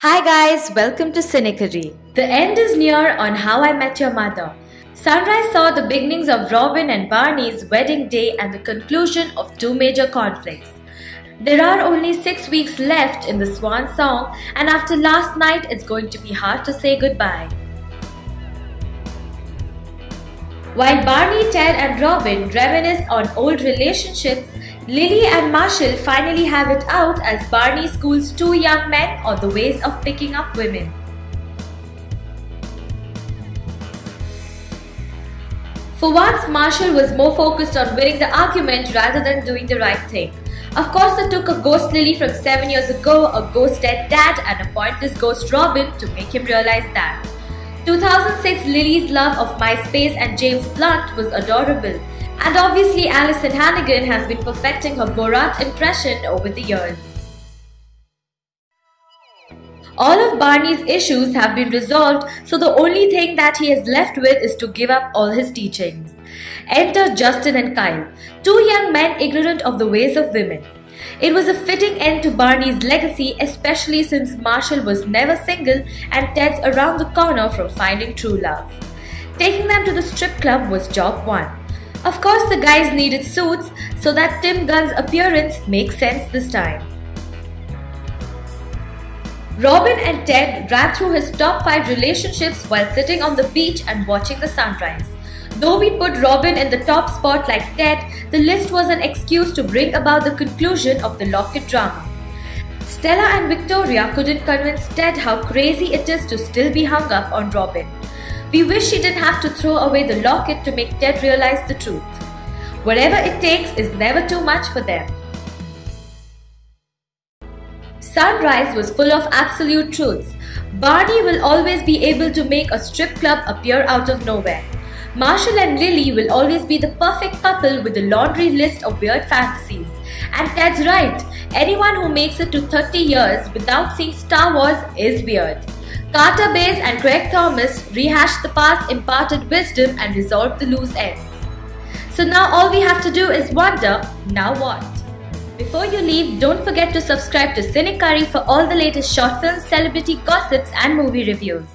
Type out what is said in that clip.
Hi guys, welcome to Cinecary. The end is near on How I Met Your Mother. Sunrise saw the beginnings of Robin and Barney's wedding day and the conclusion of two major conflicts. There are only 6 weeks left in the swan song, and after last night it's going to be hard to say goodbye. While Barney, Ted and Robin reminisce on old relationships, Lily and Marshall finally have it out as Barney schools two young men on the ways of picking up women. For once, Marshall was more focused on winning the argument rather than doing the right thing. Of course, it took a ghost Lily from 7 years ago, a ghost dead dad and a pointless ghost Robin to make him realize that. 2006 Lily's love of MySpace and James Blunt was adorable, and obviously Alyson Hannigan has been perfecting her Borat impression over the years. All of Barney's issues have been resolved, so the only thing that he is left with is to give up all his teachings. Enter Justin and Kyle, two young men ignorant of the ways of women. It was a fitting end to Barney's legacy, especially since Marshall was never single and Ted's around the corner from finding true love. Taking them to the strip club was job one. Of course, the guys needed suits, so that Tim Gunn's appearance makes sense this time. Robin and Ted ran through his top 5 relationships while sitting on the beach and watching the sunrise. Though we put Robin in the top spot like Ted, the list was an excuse to bring about the conclusion of the Locket drama. Stella and Victoria couldn't convince Ted how crazy it is to still be hung up on Robin. We wish she didn't have to throw away the locket to make Ted realize the truth. Whatever it takes is never too much for them. Sunrise was full of absolute truths. Barney will always be able to make a strip club appear out of nowhere. Marshall and Lily will always be the perfect couple with a laundry list of weird fantasies. And Ted's right, anyone who makes it to 30 years without seeing Star Wars is weird. Carter Bays and Craig Thomas rehashed the past imparted wisdom and resolved the loose ends. So now all we have to do is wonder, now what? Before you leave, don't forget to subscribe to Cinecary for all the latest short films, celebrity gossips and movie reviews.